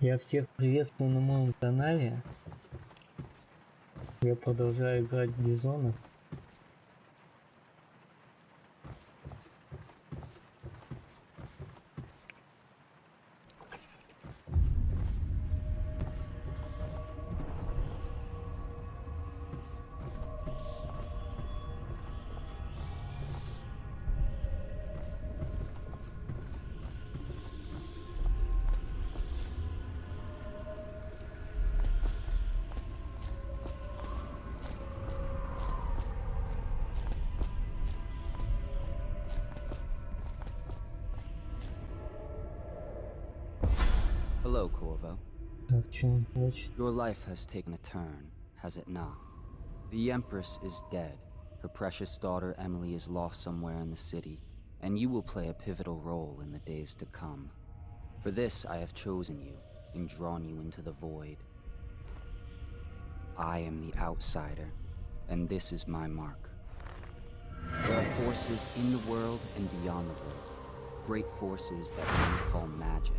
Я всех приветствую на моем канале. Я продолжаю играть в Dishonored. Hello, Corvo. Так, что он хочет? Your life has taken a turn, has it not? The Empress is dead. Her precious daughter Emily is lost somewhere in the city, and you will play a pivotal role in the days to come. For this, I have chosen you and drawn you into the void. I am the outsider, and this is my mark. There are forces in the world and beyond the world, great forces that we call magic.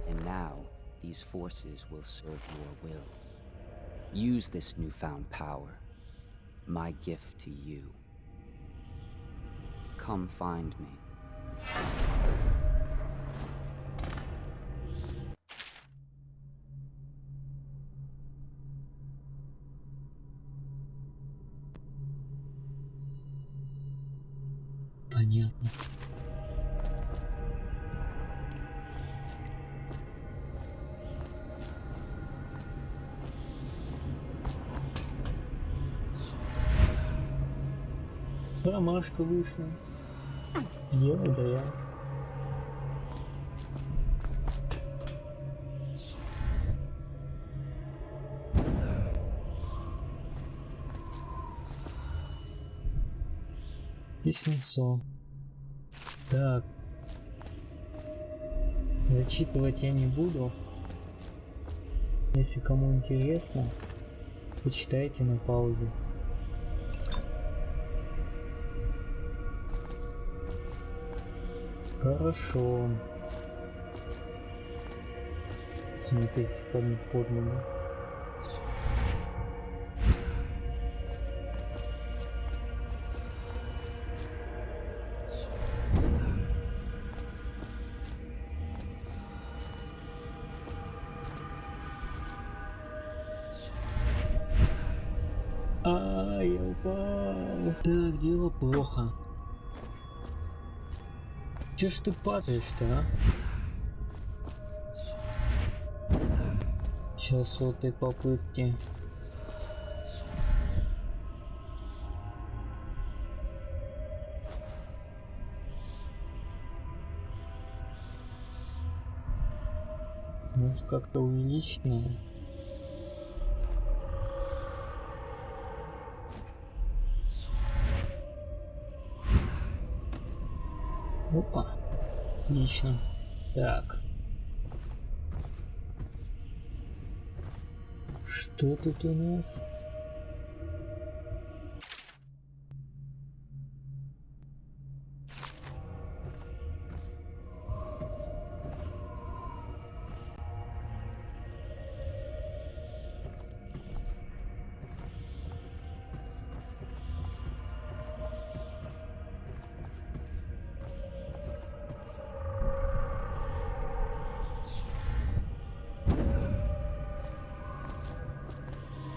And now, these forces will serve your will. Use this newfound power, my gift to you. Come find me. Понятно. Ромашка вышла. Дело дрянь. Письмецо. Так. Зачитывать я не буду. Если кому интересно, почитайте на паузе. Хорошо. Смотрите под ноги. Я упал. Так, дело плохо. Че ж ты падаешь-то, а? Сейчас с этой попытки. Может как-то увеличить надо? Опа, отлично. Так. Что тут у нас?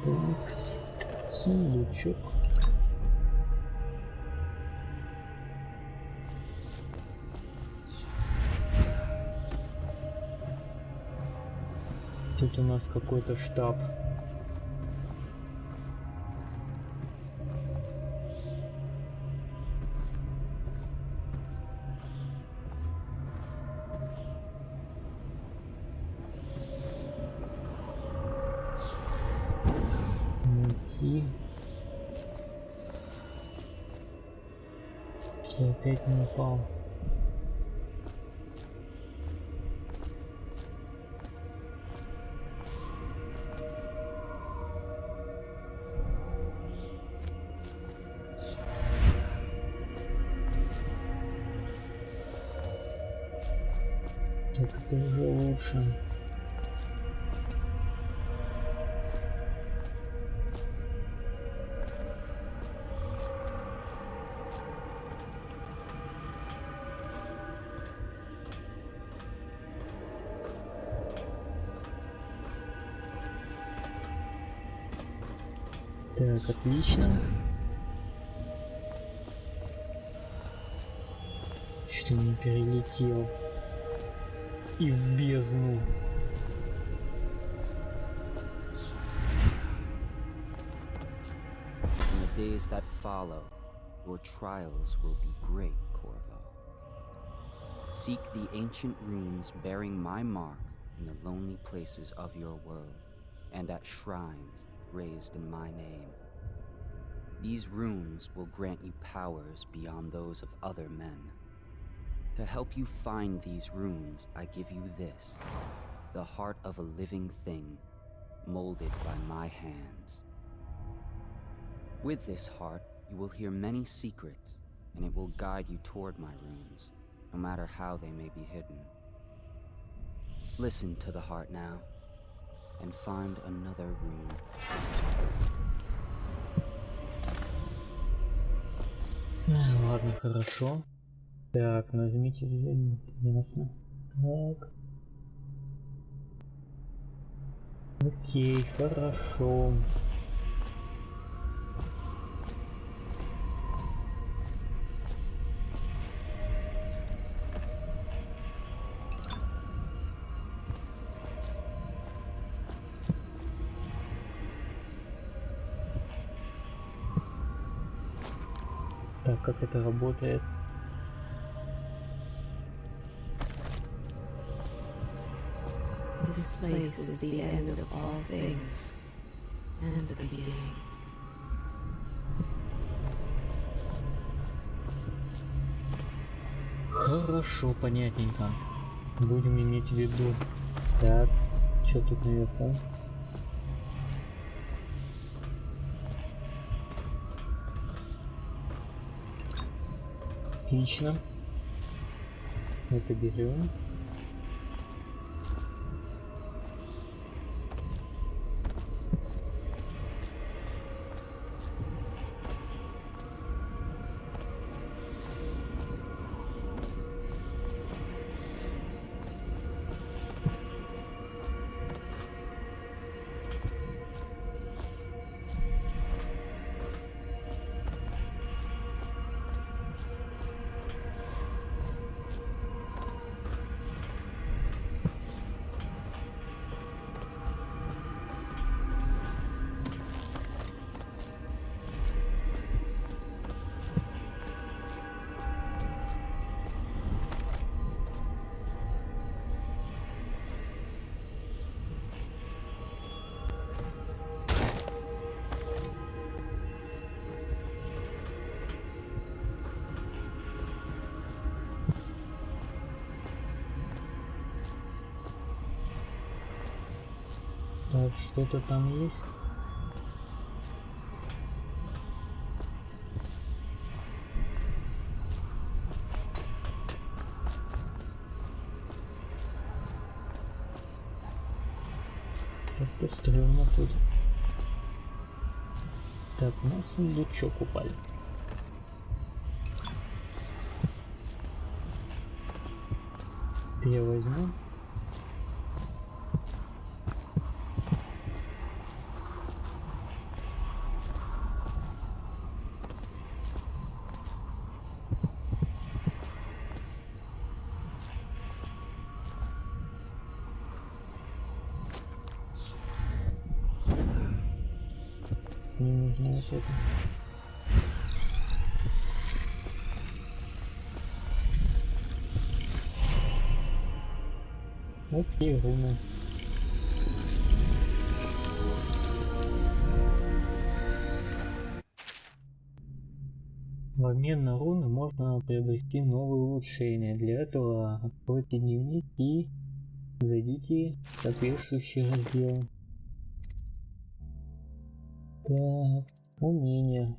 Такс, сундучок. Тут у нас какой-то штаб. Я опять не упал. Так это уже лучше. Так, отлично. Чуть ли не перелетел. И в бездну. In the days that follow, your trials will be great, Corvo. Seek the ancient runes bearing my mark in the lonely places of your world, and at shrines raised in my name. These runes will grant you powers beyond those of other men. To help you find these runes, I give you this, the heart of a living thing, molded by my hands. With this heart, you will hear many secrets, and it will guide you toward my runes, no matter how they may be hidden. Listen to the heart now, and find another rune. Ладно, хорошо. Так, нажмите взять. Ясно. Так. Окей, хорошо. Так, как это работает? This place is the end of all things, and the beginning. Хорошо, понятненько. Будем иметь в виду. Так, что тут наверху? Отлично. Это берем. Так, что-то там есть. Как-то стрёмно тут. Так, на сундучок упали. Это я возьму. Мне нужно вот это. Окей, руны. В обмен на руны можно приобрести новые улучшения. Для этого откройте дневник и зайдите в соответствующий раздел. Так, умения.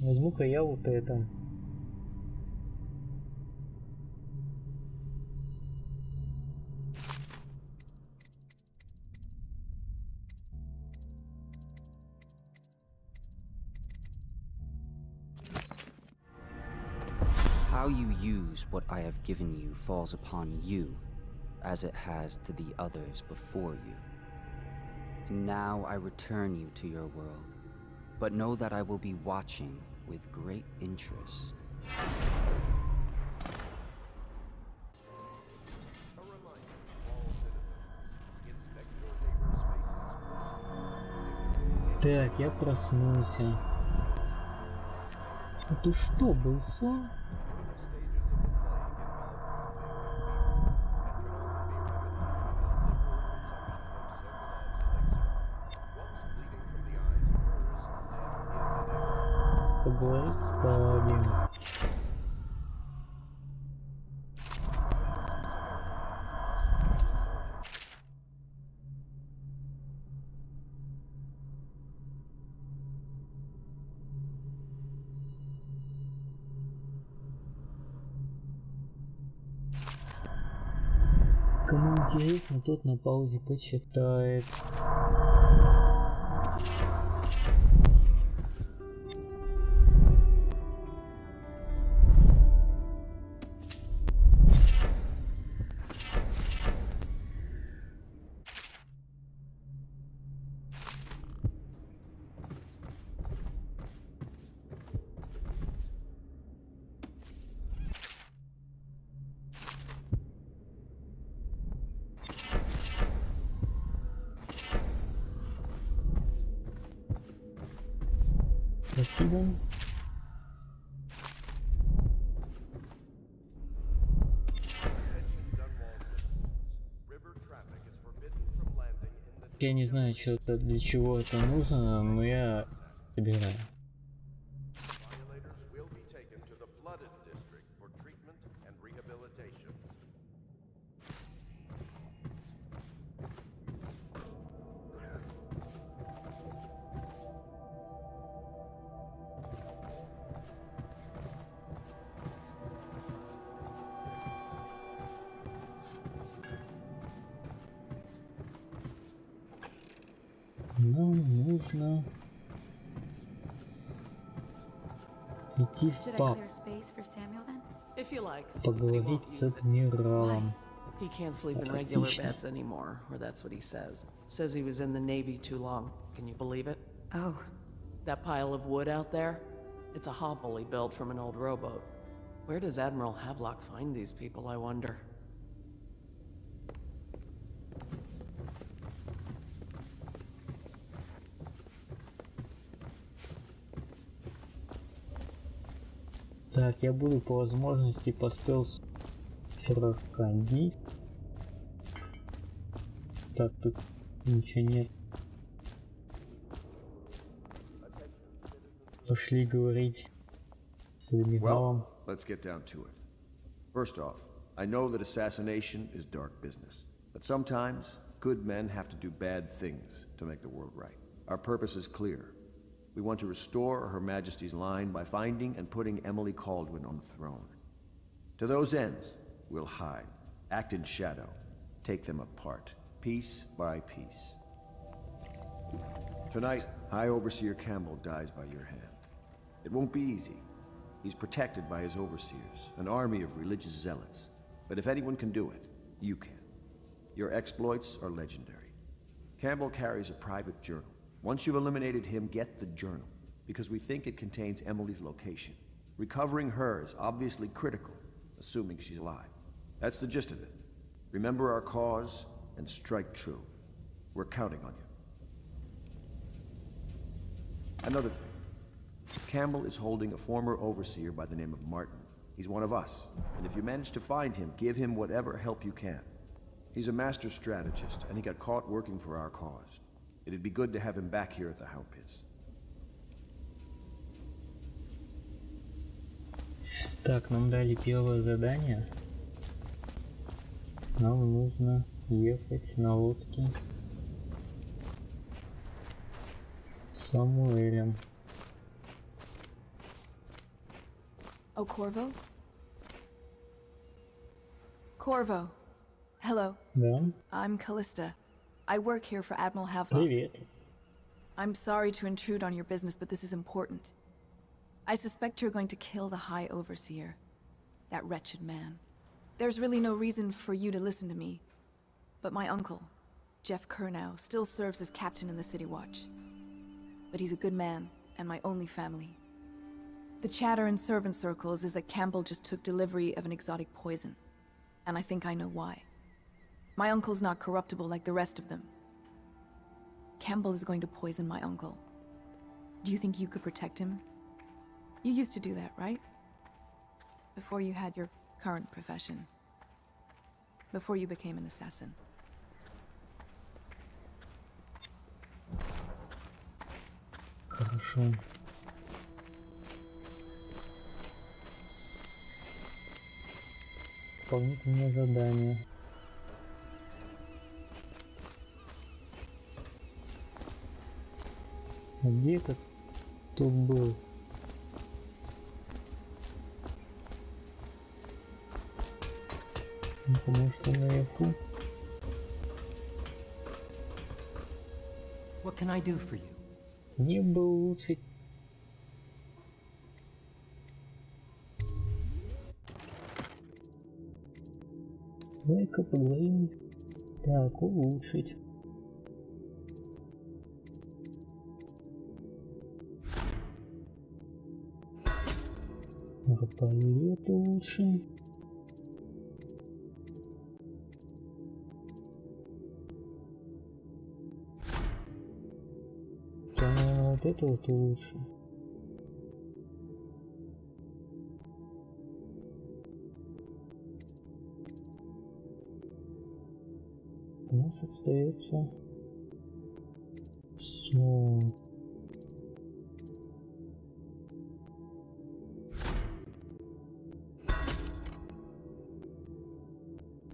Возьму-ка я вот это. How you use what I have given you falls upon you, as it has to the others before you. And now I return you to your world, but know that I will be watching with great interest. Так, я проснулся. Это что, был сон? Поговорить поговорим. Кому интересно, тот на паузе почитает. Спасибо. Я не знаю, что это, для чего это нужно, но я собираю. Нам нужно идти в паб, If you like. поговорить с адмиралом. He can't sleep in regular beds anymore, or that's what he says. Says he was in the Navy too long. Can you believe it? Oh, That pile of wood out there? It's a hovel he built from an old rowboat. Where does Admiral Havelock find these people, I wonder? Так, я буду по возможности по стелсу проходить. Так, тут ничего нет. Пошли говорить с адмиралом. Well, let's get down to it. First off, I know that assassination is dark business, but sometimes good men have to do bad things to make the world right. Our purpose is clear. We want to restore Her Majesty's line by finding and putting Emily Kaldwin on the throne. To those ends, we'll hide, act in shadow, take them apart, piece by piece. Tonight, High Overseer Campbell dies by your hand. It won't be easy. He's protected by his overseers, an army of religious zealots. But if anyone can do it, you can. Your exploits are legendary. Campbell carries a private journal. Once you've eliminated him, get the journal, because we think it contains Emily's location. Recovering her is obviously critical, assuming she's alive. That's the gist of it. Remember our cause and strike true. We're counting on you. Another thing. Campbell is holding a former overseer by the name of Martin. He's one of us, and if you manage to find him, give him whatever help you can. He's a master strategist, and he got caught working for our cause. It'd be good to have him back here at the Hound Pits. Так, нам дали первое задание. Нам нужно ехать на лодке с Самуэлем. Oh, Corvo? Corvo. Hello. Да? I'm Callista. I work here for Admiral Havelock. Привет. I'm sorry to intrude on your business, but this is important. I suspect you're going to kill the High Overseer. that wretched man. There's really no reason for you to listen to me. But my uncle, Jeff Kernow, still serves as captain in the City Watch. But he's a good man, and my only family. The chatter in servant circles is that Campbell just took delivery of an exotic poison. And I think I know why. My uncle's not corruptible like the rest of them. Campbell is going to poison my uncle. Do you think you could protect him? You used to do that, right? Before you had your current profession. Before you became an assassin. Хорошо. Дополнительное задание. А где этот тут был? Потому что наверху. What can I do for you? Мне бы улучшить. Давай-ка поговорим. Так, улучшить. Арбалет улучшим. Вот это вот лучше. У нас остается все.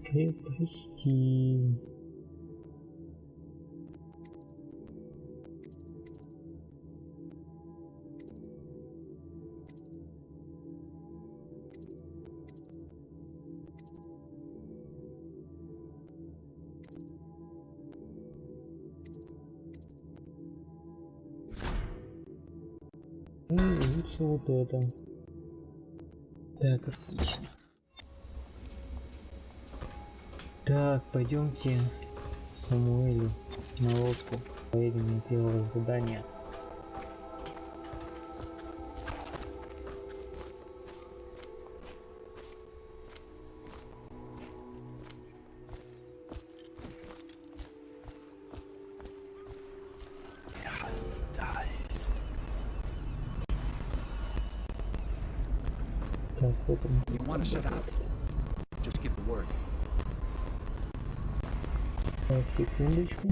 Приобрести. Ну и лучше вот это. Так, отлично. Так, пойдемте Самуэлю на лодку. Поедем на первое задание. Так, вот он. You want to set out? Just give the word. Так, секундочку.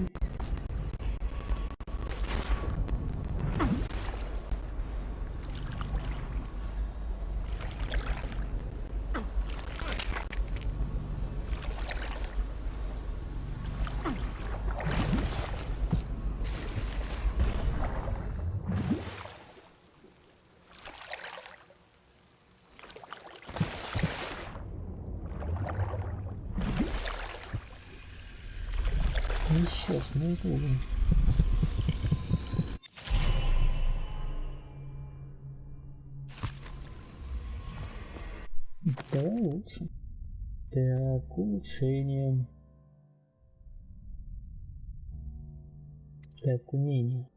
Ну сейчас найду. Давай лучше. Так, улучшение. Так, умение.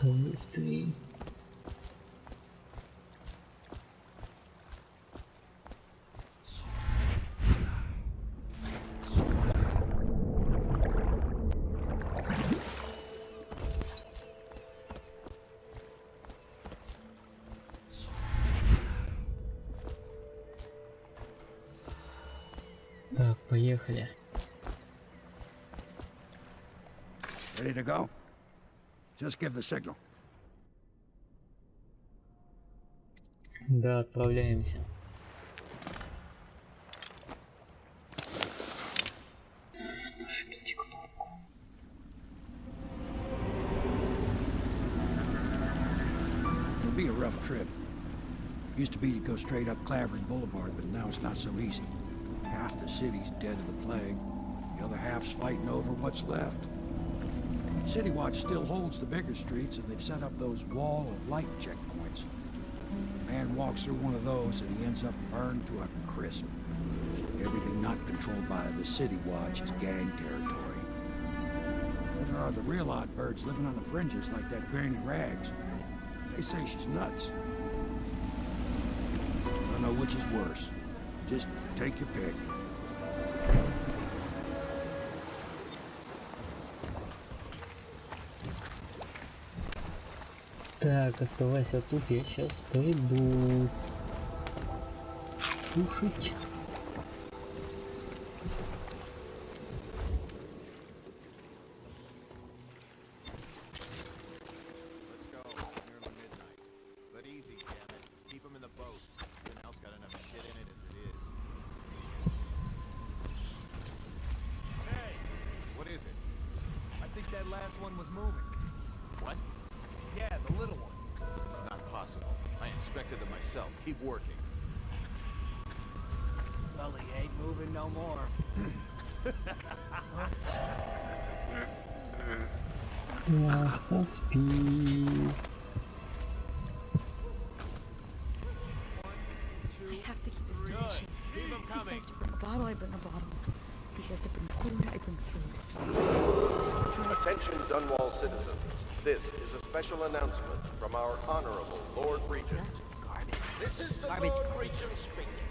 Быстрее. Так, поехали. Ready to go? Just give the signal. Да, отправляемся. Нажмите кнопку. It'll be a rough trip. Used to be to go straight up Clavering Boulevard, but now it's not so easy. Half the city's dead of the plague. The other half's fighting over what's left. City Watch still holds the bigger streets, and they've set up those wall of light checkpoints. Man walks through one of those and he ends up burned to a crisp. Everything not controlled by the City Watch is gang territory. Then there are the real odd birds living on the fringes like that Granny Rags. They say she's nuts. I don't know which is worse. Just take your pick. Так, оставайся тут, я сейчас пойду кушать. Keep working. Well, he ain't moving no more. Я поспи. I have to keep this position. He says to bring a bottle, I bring a bottle. He says to bring food, I bring food. He says to dress. Attention Dunwall citizens. This is a special announcement from our Honorable Lord Regent. This is the Lord Regent speaking.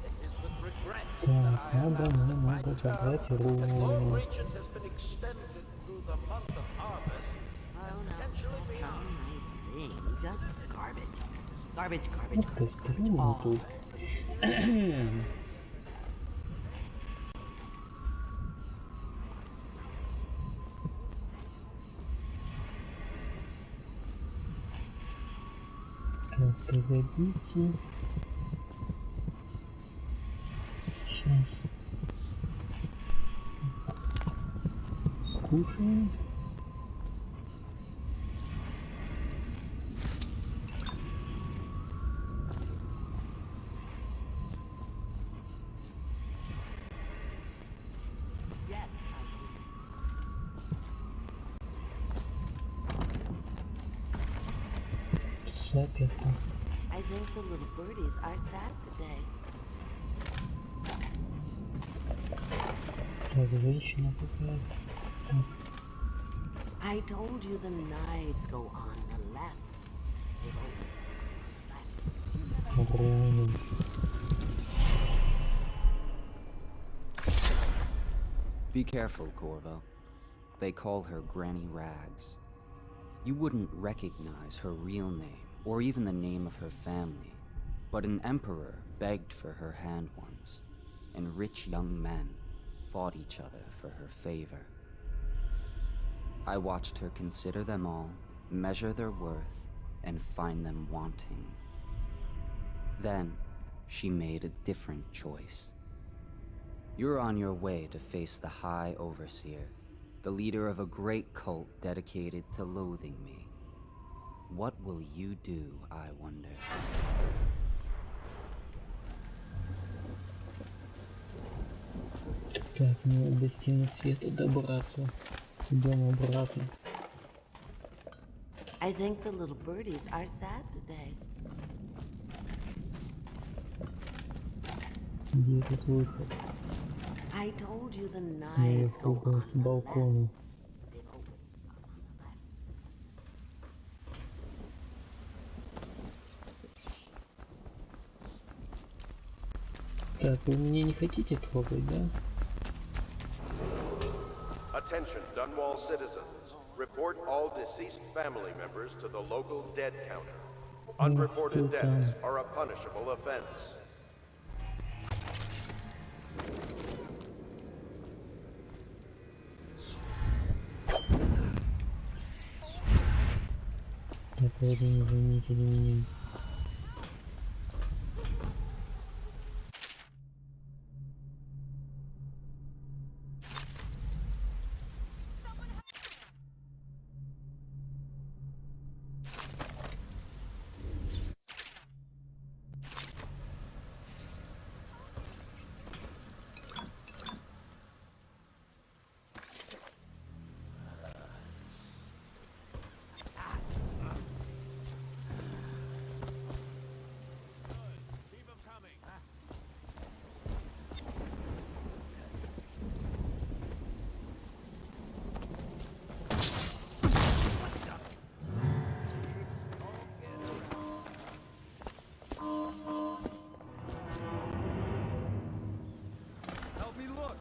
It is with regret that I Так, надо announce немного that забрать Lord руль. Regent has been extended through the month of harvest. Oh no, Potentially that's not beyond. a nice thing. Just garbage. Garbage, garbage, Ух ты, garbage. стрёмно All тут. Так, погодите. Сейчас. Скушаем. Yes, Заперто. I think the little birdies are sad today. Так, женщина какая. I told you the knives go on the left. They go Огромный. Be careful, Corvo. They call her Granny Rags. You wouldn't recognize her real name, or even the name of her family, but an emperor begged for her hand once, and rich young men fought each other for her favor. I watched her consider them all, measure their worth, and find them wanting. Then, she made a different choice. You're on your way to face the High Overseer, the leader of a great cult dedicated to loathing me. What will you do, I wonder? Так, мне до стены света добраться. Идем обратно. I think the little birdies are sad today. Где тут выход? I told you the knives go Наверху on с the left. балкона. They go on the left. Так, вы меня не хотите трогать, да? Attention Dunwall citizens. Report all deceased family members to the local dead counter. Unreported deaths are a punishable offense. Вроде не заметили меня. Help me look.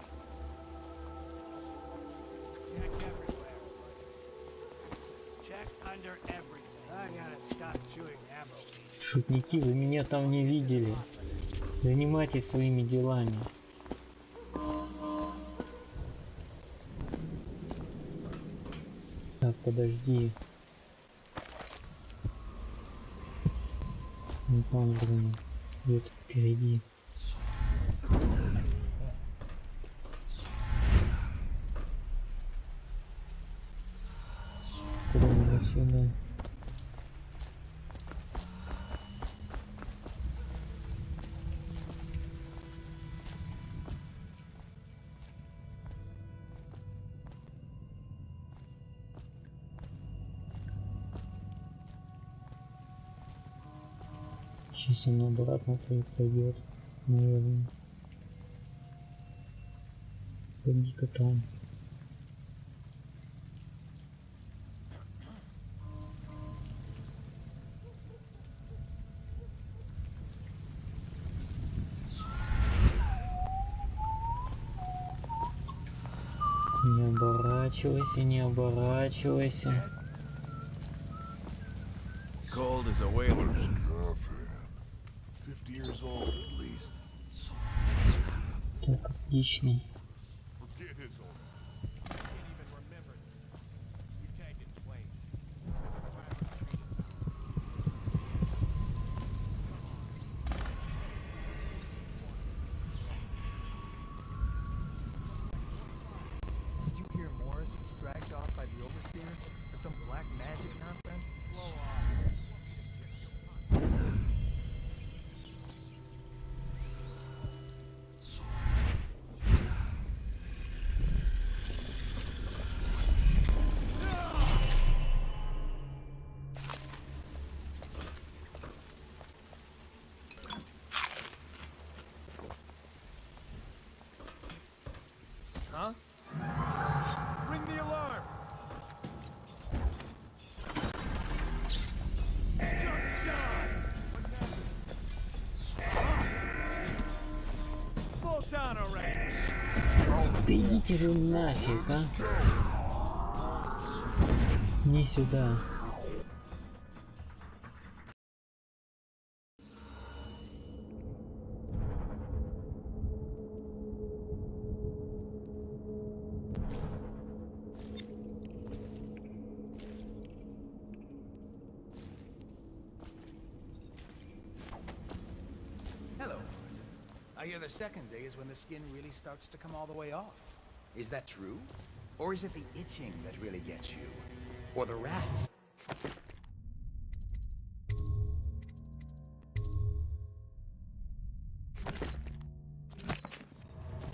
Check everywhere. Check under everything. I gotta stop chewing ammo. Шутники, вы меня там не видели. Занимайтесь своими делами. Так, подожди. Ну там, блин, где-то впереди. Куда-нибудь сюда. Сейчас он обратно пойдет, наверное. Пойди-ка там. Не оборачивайся, не оборачивайся. Cold as a whaler's. 50 years old at least. Так, отлично. Forget his old. Can't even remember. We tagged it plain. Did you hear Morris was dragged off by the overseers for some black magic nonsense? Blow off. Huh? Ring the alarm! Just die! What's happening? Fall down already! Да идите вы нафиг, а? Не сюда. Hello. I hear the second day is when the skin really starts to come all the way off. Is that true? Or is it the itching that really gets you? Or the rats?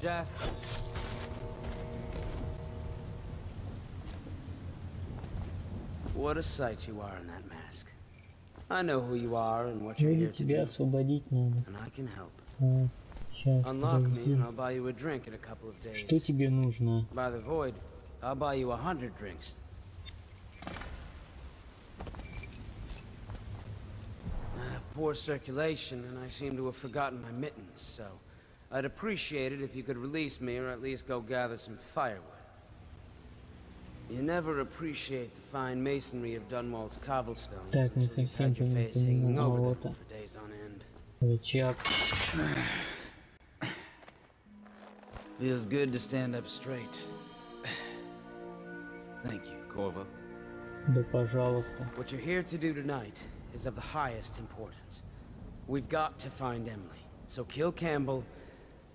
Jasper. What a sight you are in that mask. I know who you are and what you're Вроде here to тебя do, освободить надо. and I can help. А, сейчас, Unlock me подожди. and I'll buy you a drink in a couple of Что days. тебе нужно? By the void, I'll buy you 100 drinks. I have poor circulation and I seem to have forgotten my mittens, so I'd appreciate it if you could release me or at least go gather some firewood. You never appreciate the fine masonry of Dunwall's cobblestones Так, не until you've совсем had your face hanging понимаю over them кого-то. for days on end. Рычаг. Feels good to stand up straight. Thank you, Corvo. Да пожалуйста. What you're here to do tonight is of the highest importance. We've got to find Emily, so kill Campbell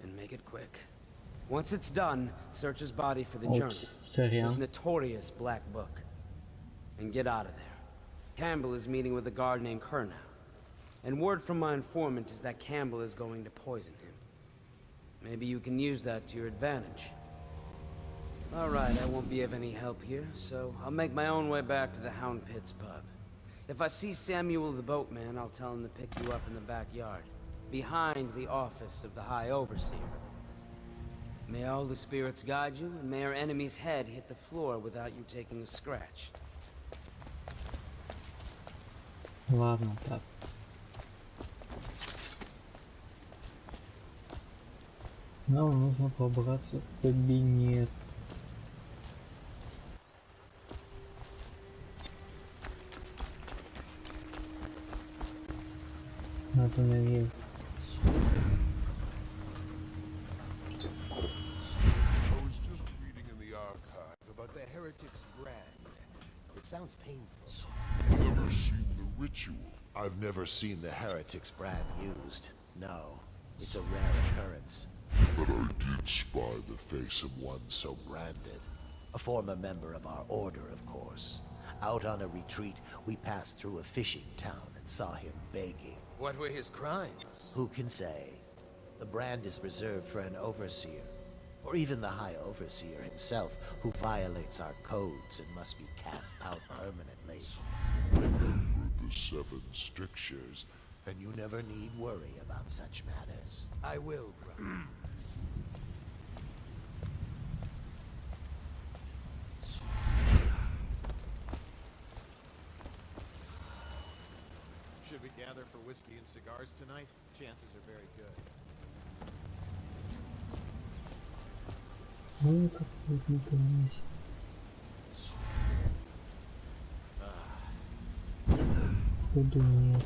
and make it quick. Once it's done, search his body for the journal, Опс, сорян. his notorious black book, and get out of there. Campbell is meeting with a guard named Kernow, and word from my informant is that Campbell is going to poison him. Maybe you can use that to your advantage. Alright, I won't be of any help here, so I'll make my own way back to the Hound Pits pub. If I see Samuel the boatman, I'll tell him to pick you up in the backyard, behind the office of the High Overseer. May all the spirits guide you, and may our enemy's head hit the floor without you taking a scratch. Ладно, так. Нам нужно пробраться в кабинет. Надо наверх. I was just reading in the archive About the heretic's brand. It sounds painful. I've never seen the ritual. I've never seen the heretic's brand used. No, it's a rare occurrence. But I did spy the face of one so Branded. A former member of our order, of course. Out on a retreat, we passed through a fishing town and saw him begging. What were his crimes? Who can say? The brand is reserved for an overseer, or even the High Overseer himself, who violates our codes and must be cast out permanently. Remember the 7 strictures, And you never need worry about such matters. I will, brother. Should we gather for whiskey and cigars tonight? Chances are very good. Ну, как вот не понимаешь. Ходу нет.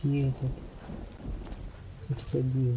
Где этот? Тут ходил.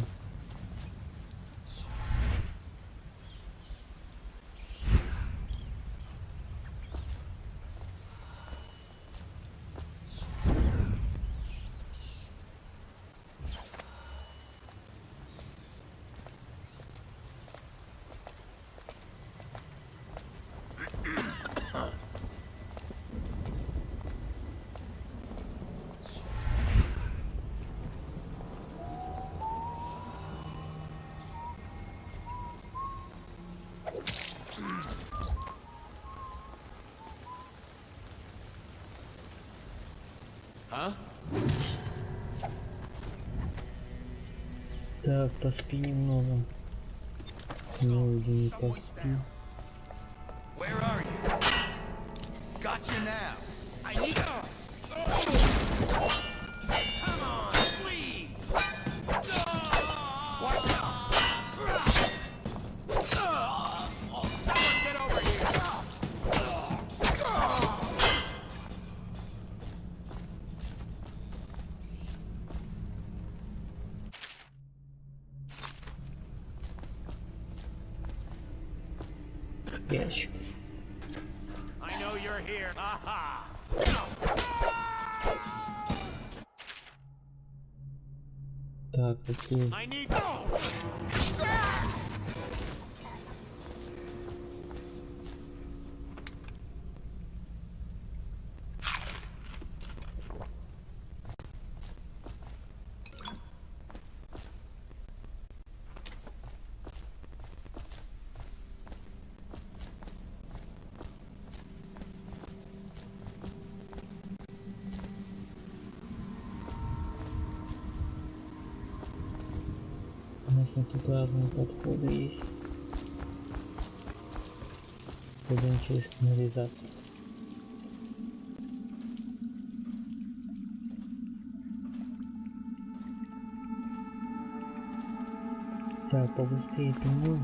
Так, поспи немного. Ну, не поспи. Where are you? Got you now. I need you. Come on, please. Watch out. Someone get over here. Ящик. I know you're here. Aha! Так, окей. I need. У нас тут разные подходы есть. Пойдем через канализацию. Так, побыстрее ты можешь?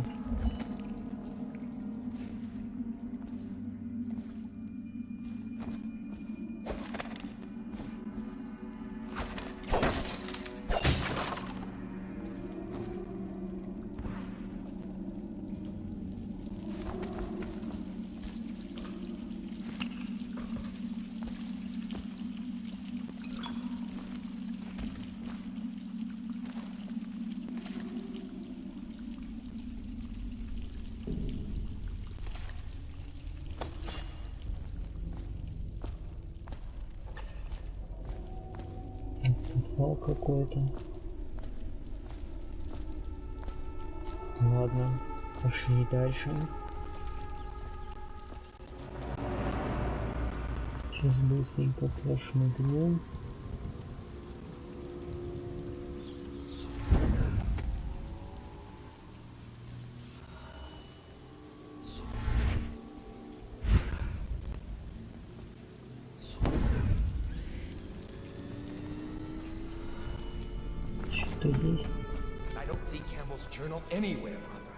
баг какой-то. Ладно, пошли дальше. Сейчас быстренько прошмыгнем. Что-то есть. I don't see Campbell's journal anywhere, brother.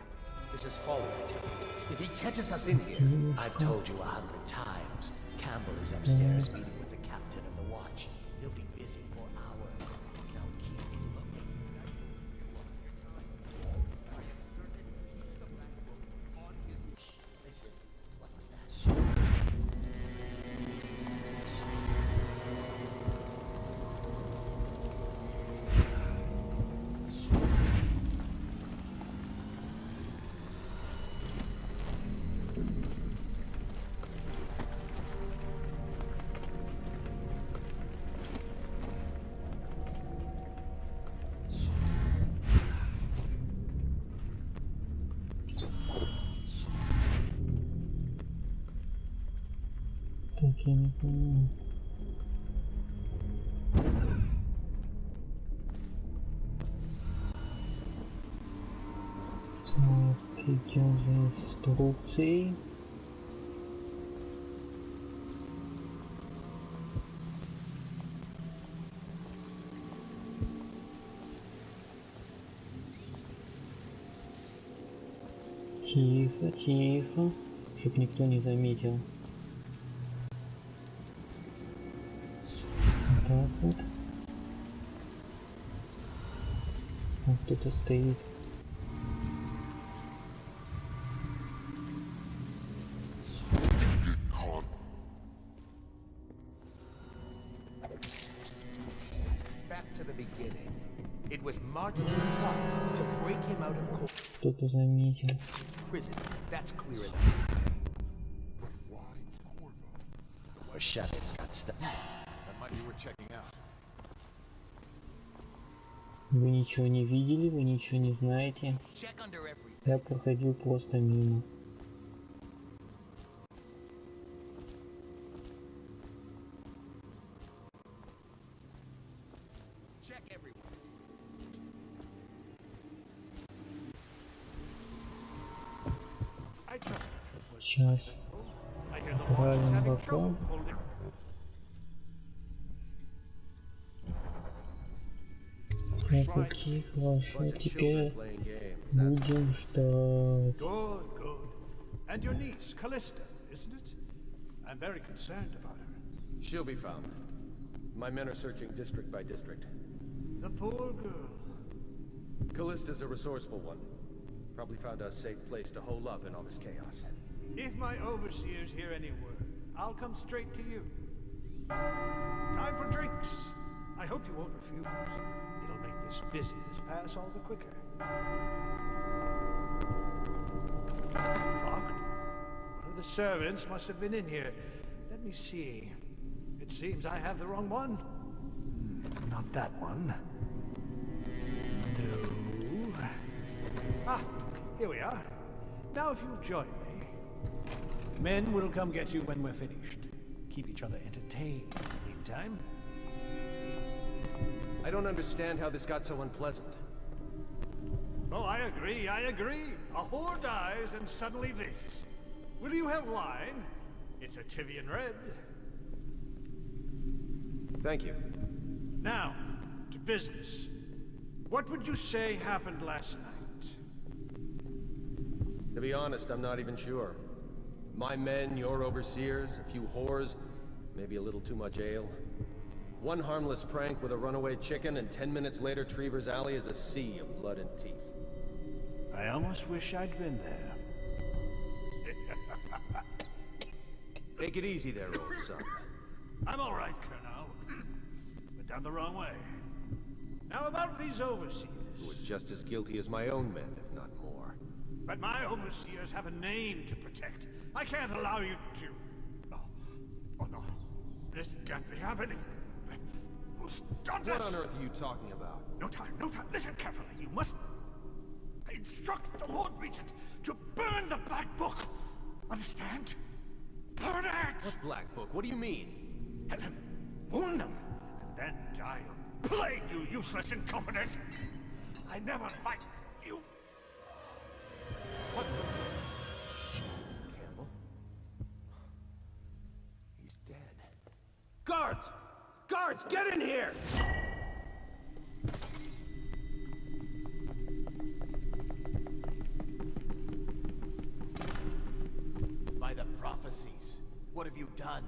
This is folly, I tell you. If he catches us in here, I've told you 100 times. Campbell is upstairs meeting with the captain of the watch. He'll be busy for hours. Now keep looking. Listen, what was that? Так, я не понимаю. Так, идем за инструкцией. Тихо, тихо, чтоб никто не заметил. Вот так вот. Там кто-то стоит. Back to the beginning. It was Martin's plot to break him out of Кто-то заметил. prison. That's clear enough. Or shutters got stuck. That might be worth checking out. Вы ничего не видели, вы ничего не знаете. Check under everything. Я проходил просто мимо. Check everywhere. I trust. Сейчас I hear the watch is отправим having бока. trouble holding. Так, окей, хорошо. Теперь будем ждать. Good, good. And your niece, Callista, isn't it? I'm very concerned about her. She'll be found. My men are searching district by district. The poor girl. Callista's a resourceful one. Probably found a safe place to hole up in all this chaos. If my overseers hear any word, I'll come straight to you. Time for drinks. I hope you won't refuse. It'll make this business pass all the quicker. Locked? One of the servants must have been in here. Let me see. It seems I have the wrong one. Not that one. No. Ah, here we are. Now if you'll join me. Men will come get you when we're finished. Keep each other entertained in the meantime. I don't understand how this got so unpleasant. Oh, I agree, I agree. A whore dies and suddenly this. Will you have wine? It's a Tivian red. Thank you. Now, to business. What would you say happened last night? To be honest, I'm not even sure. My men, your overseers, a few whores, maybe a little too much ale. One harmless prank with a runaway chicken, and 10 minutes later, Trevor's Alley is a sea of blood and teeth. I almost wish I'd been there. Take it easy there, old son. I'm all right, Colonel. But down the wrong way. Now about these overseers. Who are just as guilty as my own men, if not more. But my overseers have a name to protect. I can't allow you to... Oh no. This can't be happening. almost done What this! on earth are you talking about? No time, no time. Listen carefully. You must instruct the Lord Regent to burn the Black Book. Understand? Burn it! What Black Book? What do you mean? Tell him. Warn them. And then I'll plague you, useless incompetent. I never liked you. What? Campbell? He's dead. Guards! Guards, get in here! By the prophecies, what have you done?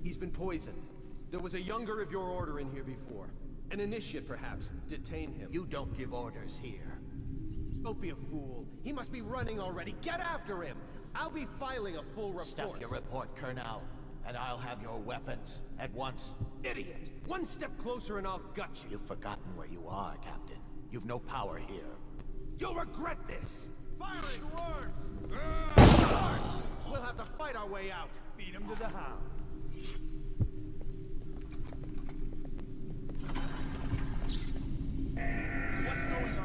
He's been poisoned. There was a younger of your order in here before. An initiate, perhaps. Detain him. You don't give orders here. Don't be a fool. He must be running already. Get after him! I'll be filing a full report. Stuff your report, Colonel, and I'll have your weapons at once. Idiot! One step closer and I'll gut you. You've forgotten where you are, Captain. You've no power here. You'll regret this! Firing words! Guards! We'll have to fight our way out. Feed him to the hounds. What's going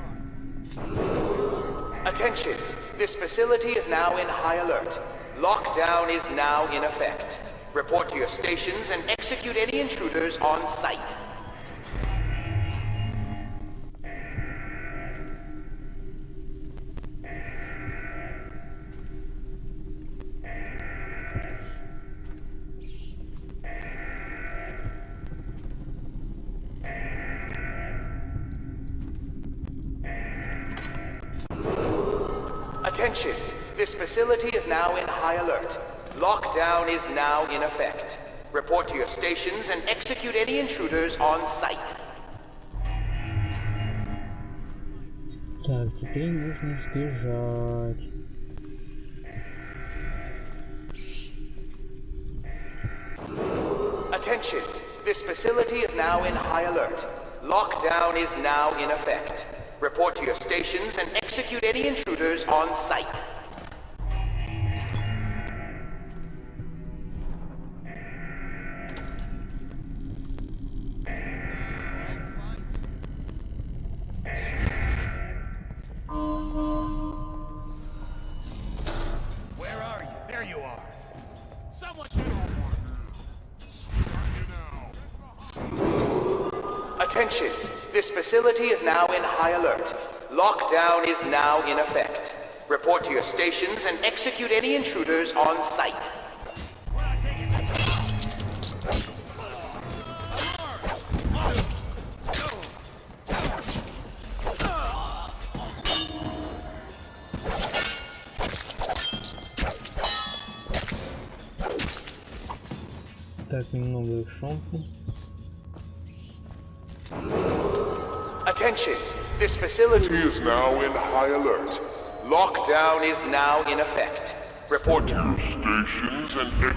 on? Attention! This facility is now in high alert. Lockdown is now in effect. Report to your stations and execute any intruders on site. Attention! This facility is now in high alert. Lockdown is now in effect. Report to your stations and execute any intruders on site. Так, теперь нужно сбежать. Attention! This facility is now in high alert. Lockdown is now in effect. Report to your stations and execute any intruders on site. Where are you? There you are. Someone get over. Attention! This facility is now in high alert. Lockdown is now in effect. Report to your stations and execute any intruders on site. Так, немного экшонки. Attention! This facility is now in high alert. Lockdown is now in effect. Report to your stations and execute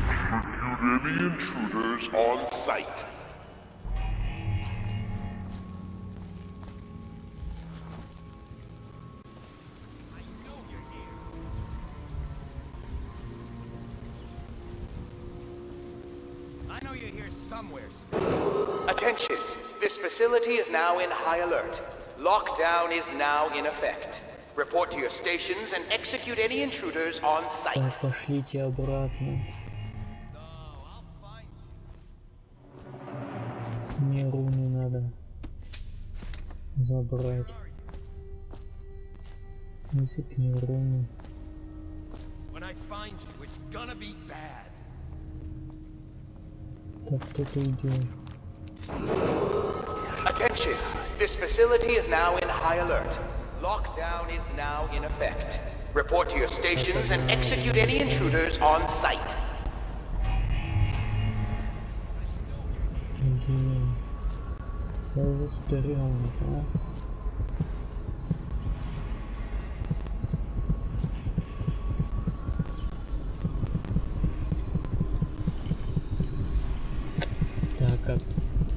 any intruders on site. I know you're here somewhere. Attention! This facility is now in high alert. Lockdown is now in effect. Report to your stations and execute any intruders on site. Так, пошлите обратно. Мне руны надо забрать. Высыпни руны. When I find you, it's gonna be bad. Так, кто-то идет. Attention! This facility is now in high alert. Lockdown is now in effect. Report to your stations and execute any intruders on site. Блин. Это же стрёмно, а? Так, как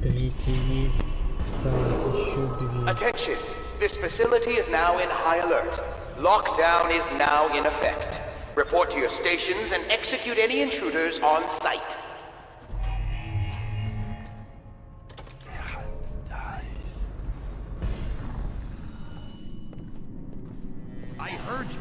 третий есть. Осталось еще две. Attention! This facility is now in high alert. Lockdown is now in effect. Report to your stations and execute any intruders on site. I heard you.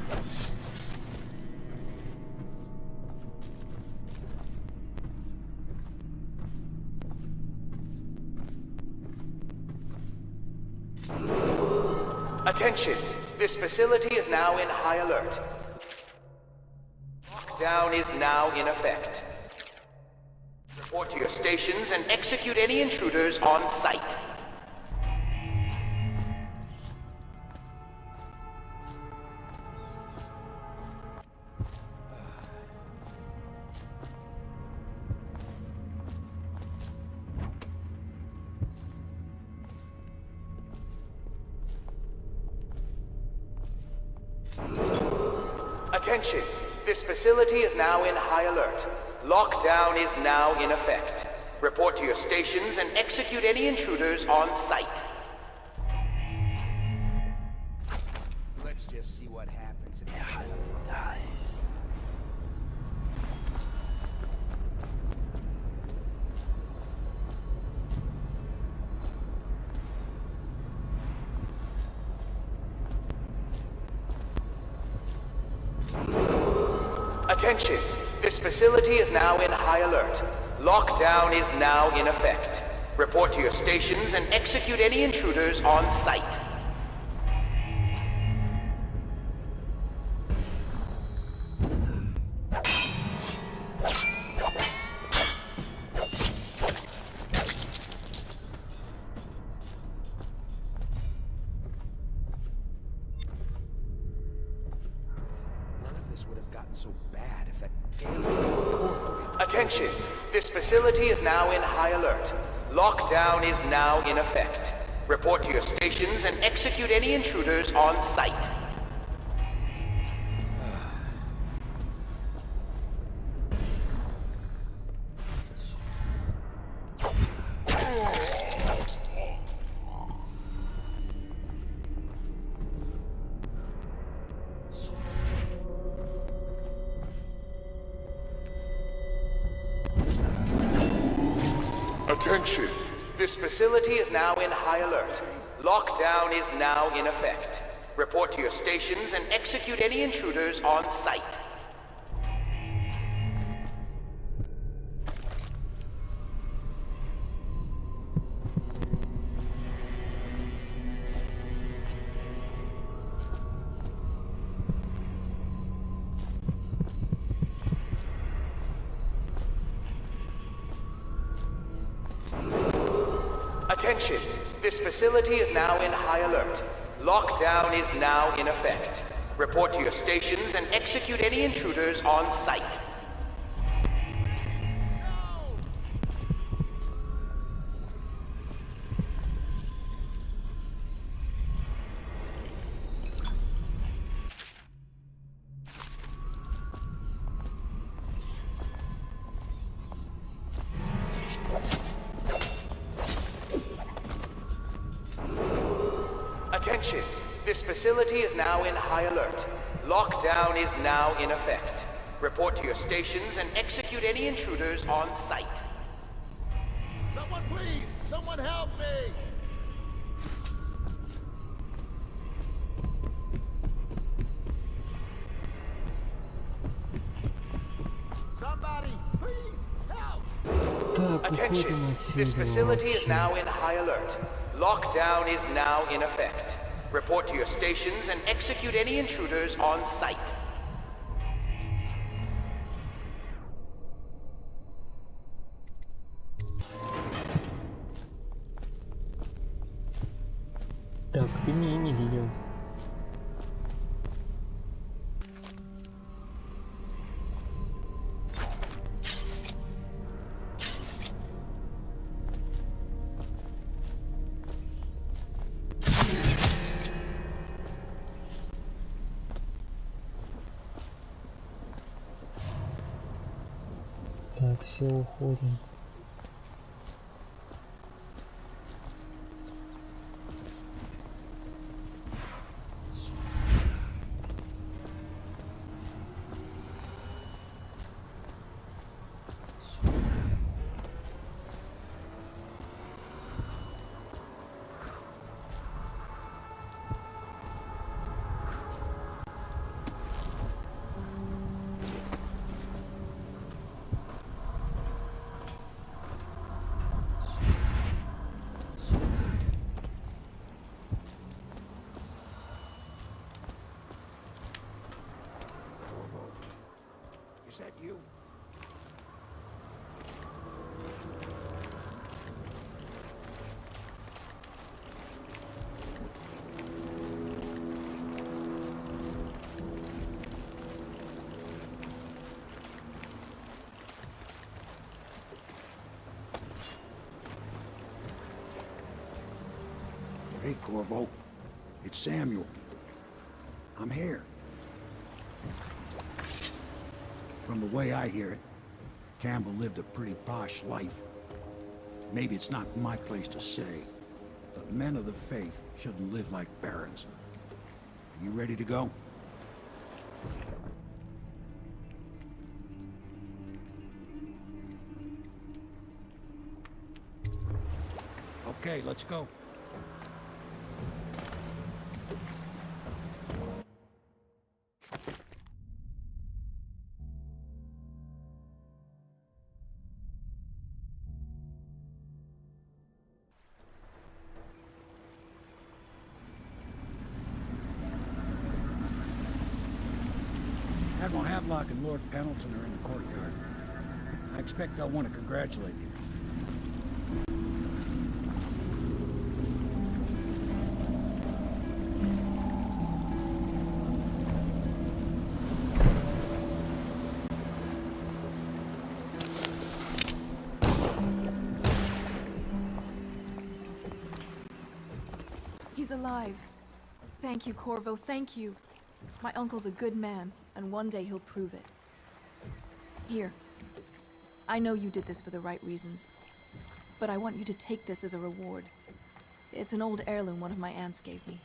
Attention! This facility is now in high alert. Lockdown is now in effect. Report to your stations and execute any intruders on site. Attention! This facility is now in high alert. Lockdown is now in effect. Report to your stations and execute any intruders on site. Let's just see what happens. Nice. Attention! This facility is now in high alert. Lockdown is now in effect. Report to your stations and execute any intruders on site. None of this would have gotten so bad if that Attention! This facility is now in high alert. Lockdown is now in effect. Report to your stations and execute any intruders on site. Attention! This facility is now in high alert. Lockdown is now in effect. Report to your stations and execute any intruders on site. Attention! This facility is now in high alert. Lockdown is now in effect. Report to your stations and execute any intruders on site. Attention! This facility is now in high alert. Lockdown is now in effect. Report to your stations and execute any intruders on site. Someone please! Someone help me! Somebody, please help! Attention! This facility is now in high alert. Lockdown is now in effect. Report to your stations and execute any intruders on site. Так, ты меня не видел. Так, все, уходим. Is that you? Hey, Corvo. It's Samuel. I'm here. From the way I hear it, Campbell lived a pretty posh life. Maybe it's not my place to say, but men of the faith shouldn't live like barons. Are you ready to go? Okay, let's go. Admiral Havelock and Lord Pendleton are in the courtyard. I expect they'll want to congratulate you. He's alive. Thank you, Corvo, thank you. My uncle's a good man, and one day he'll prove it. Here. I know you did this for the right reasons, but I want you to take this as a reward. It's an old heirloom one of my aunts gave me.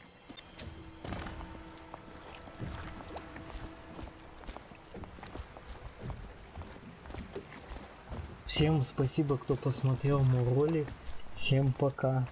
Всем спасибо, кто посмотрел мой ролик. Всем пока.